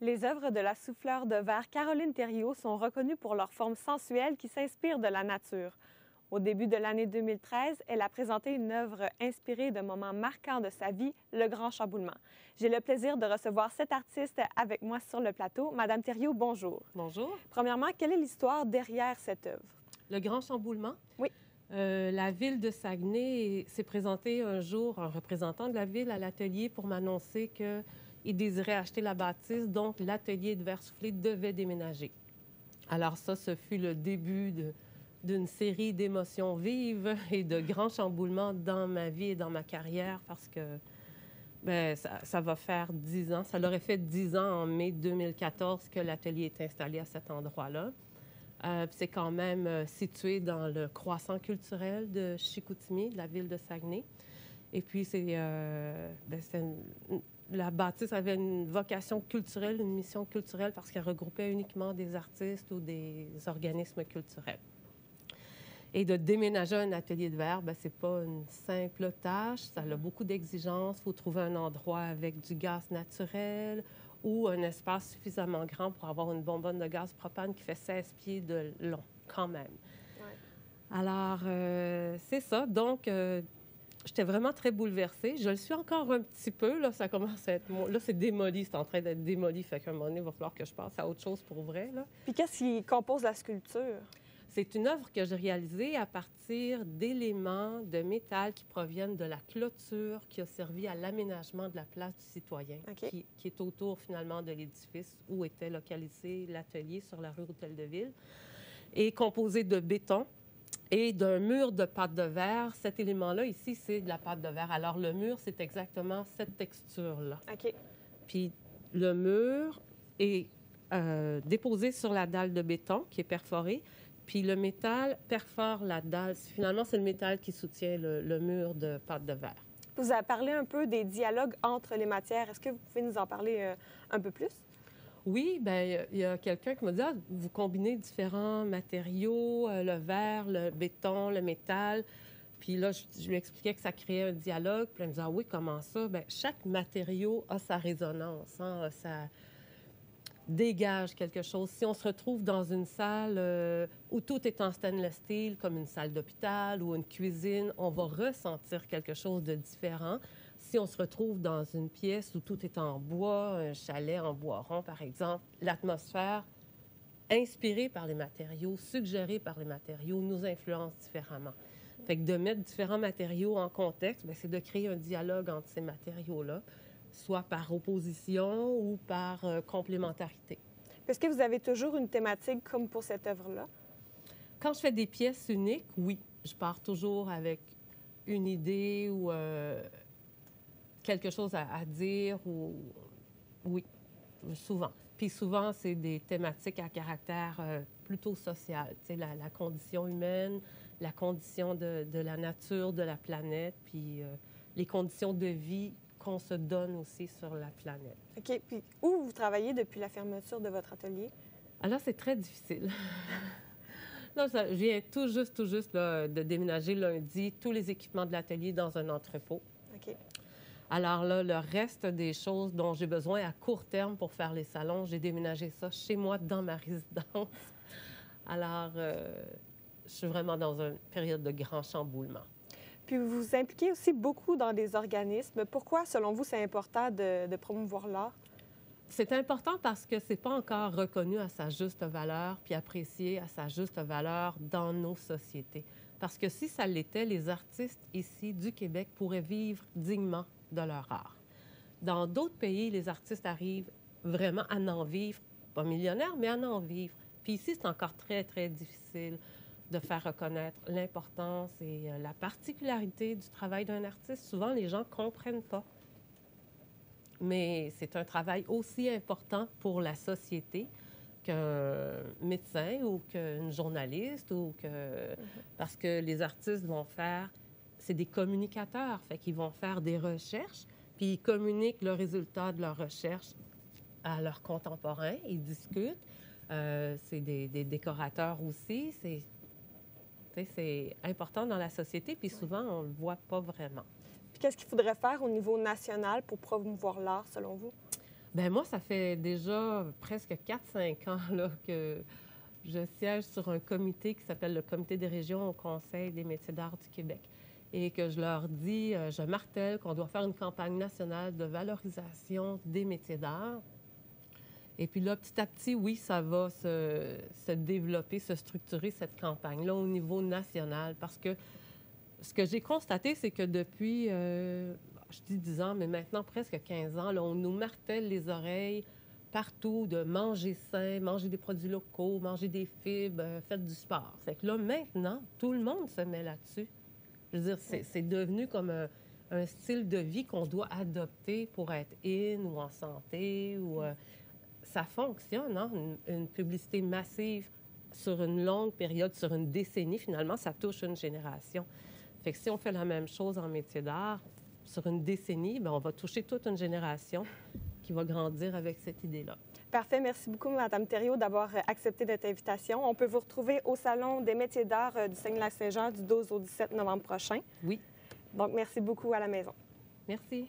Les œuvres de la souffleure de verre Caroline Thériault sont reconnues pour leur forme sensuelle qui s'inspire de la nature. Au début de l'année 2013, elle a présenté une œuvre inspirée de moments marquants de sa vie, le grand chamboulement. J'ai le plaisir de recevoir cette artiste avec moi sur le plateau. Madame Thériault, bonjour. Bonjour. Premièrement, quelle est l'histoire derrière cette œuvre? Le grand chamboulement? Oui. La ville de Saguenay s'est présenté un jour, un représentant de la ville, à l'atelier pour m'annoncer qu'il désirait acheter la bâtisse, donc l'atelier de verre soufflé devait déménager. Alors ça, ce fut le début d'une série d'émotions vives et de grands chamboulements dans ma vie et dans ma carrière parce que ça va faire 10 ans. Ça l'aurait fait 10 ans en mai 2014 que l'atelier est installé à cet endroit-là. C'est quand même situé dans le croissant culturel de Chicoutimi, de la ville de Saguenay. Et puis, la bâtisse avait une vocation culturelle, une mission culturelle, parce qu'elle regroupait uniquement des artistes ou des organismes culturels. Et de déménager un atelier de verre, ce n'est pas une simple tâche. Ça a beaucoup d'exigences. Il faut trouver un endroit avec du gaz naturel ou un espace suffisamment grand pour avoir une bonbonne de gaz propane qui fait 16 pieds de long, quand même. Ouais. Alors, c'est ça. Donc, j'étais vraiment très bouleversée. Je le suis encore un petit peu. Là, ça commence à être... Là, c'est démoli. C'est en train d'être démoli. Fait qu'à un moment donné, il va falloir que je passe à autre chose pour vrai. Là. Puis qu'est-ce qui compose la sculpture? C'est une œuvre que j'ai réalisée à partir d'éléments de métal qui proviennent de la clôture qui a servi à l'aménagement de la place du citoyen, Okay. qui est autour finalement de l'édifice où était localisé l'atelier sur la rue Hôtel-de-Ville, et composé de béton et d'un mur de pâte de verre. Cet élément-là, ici, c'est de la pâte de verre. Alors, le mur, c'est exactement cette texture-là. OK. Puis, le mur est déposé sur la dalle de béton qui est perforée. Puis le métal perfore la dalle. Finalement, c'est le métal qui soutient le mur de pâte de verre. Vous avez parlé un peu des dialogues entre les matières. Est-ce que vous pouvez nous en parler un peu plus? Oui, bien, il y a quelqu'un qui m'a dit vous combinez différents matériaux, le verre, le béton, le métal. Puis là, je lui expliquais que ça créait un dialogue. Puis elle me disait oui, comment ça? Bien, chaque matériau a sa résonance, a sa dégage quelque chose. Si on se retrouve dans une salle où tout est en stainless steel, comme une salle d'hôpital ou une cuisine, on va ressentir quelque chose de différent. Si on se retrouve dans une pièce où tout est en bois, un chalet en bois rond, par exemple, l'atmosphère inspirée par les matériaux, suggérée par les matériaux, nous influence différemment. Fait que de mettre différents matériaux en contexte, c'est de créer un dialogue entre ces matériaux-là, soit par opposition ou par complémentarité. Est-ce que vous avez toujours une thématique comme pour cette œuvre-là? Quand je fais des pièces uniques, oui. Je pars toujours avec une idée ou quelque chose à dire. Oui, souvent. Puis souvent, c'est des thématiques à caractère plutôt social. Tu sais, la condition humaine, la condition de la nature, de la planète, puis les conditions de vie qu'on se donne aussi sur la planète. OK. Puis où vous travaillez depuis la fermeture de votre atelier? Alors, c'est très difficile. Non, je viens tout juste là, de déménager lundi tous les équipements de l'atelier dans un entrepôt. OK. Alors là, le reste des choses dont j'ai besoin à court terme pour faire les salons, j'ai déménagé ça chez moi dans ma résidence. Alors, je suis vraiment dans une période de grand chamboulement. Puis vous vous impliquez aussi beaucoup dans des organismes. Pourquoi, selon vous, c'est important de promouvoir l'art? C'est important parce que c'est pas encore reconnu à sa juste valeur puis apprécié à sa juste valeur dans nos sociétés. Parce que si ça l'était, les artistes ici du Québec pourraient vivre dignement de leur art. Dans d'autres pays, les artistes arrivent vraiment à en vivre, pas millionnaires, mais à en vivre. Puis ici, c'est encore très, très difficile de faire reconnaître l'importance et la particularité du travail d'un artiste. Souvent, les gens ne comprennent pas. Mais c'est un travail aussi important pour la société qu'un médecin ou qu'une journaliste ou que... Parce que les artistes vont faire... C'est des communicateurs, fait qu'ils vont faire des recherches, puis ils communiquent le résultat de leurs recherches à leurs contemporains, ils discutent. C'est des décorateurs aussi. C'est important dans la société, puis souvent, on ne le voit pas vraiment. Puis qu'est-ce qu'il faudrait faire au niveau national pour promouvoir l'art, selon vous? Bien, moi, ça fait déjà presque 4-5 ans là, que je siège sur un comité qui s'appelle le Comité des régions au Conseil des métiers d'art du Québec et que je leur dis, je martèle qu'on doit faire une campagne nationale de valorisation des métiers d'art. Et puis là, petit à petit, oui, ça va se développer, se structurer, cette campagne-là, au niveau national. Parce que ce que j'ai constaté, c'est que depuis, je dis 10 ans, mais maintenant presque 15 ans, là, on nous martèle les oreilles partout de manger sain, manger des produits locaux, manger des fibres, faites du sport. Fait que là, maintenant, tout le monde se met là-dessus. Je veux dire, c'est devenu comme un style de vie qu'on doit adopter pour être in ou en santé. Ou, ça fonctionne, hein? Une publicité massive sur une longue période, sur une décennie, finalement, ça touche une génération. Fait que si on fait la même chose en métier d'art, sur une décennie, bien, on va toucher toute une génération qui va grandir avec cette idée-là. Parfait. Merci beaucoup, Mme Thériault, d'avoir accepté cette invitation. On peut vous retrouver au Salon des métiers d'art du Saguenay-Lac-Saint-Jean du 12 au 17 novembre prochain. Oui. Donc, merci beaucoup à la maison. Merci.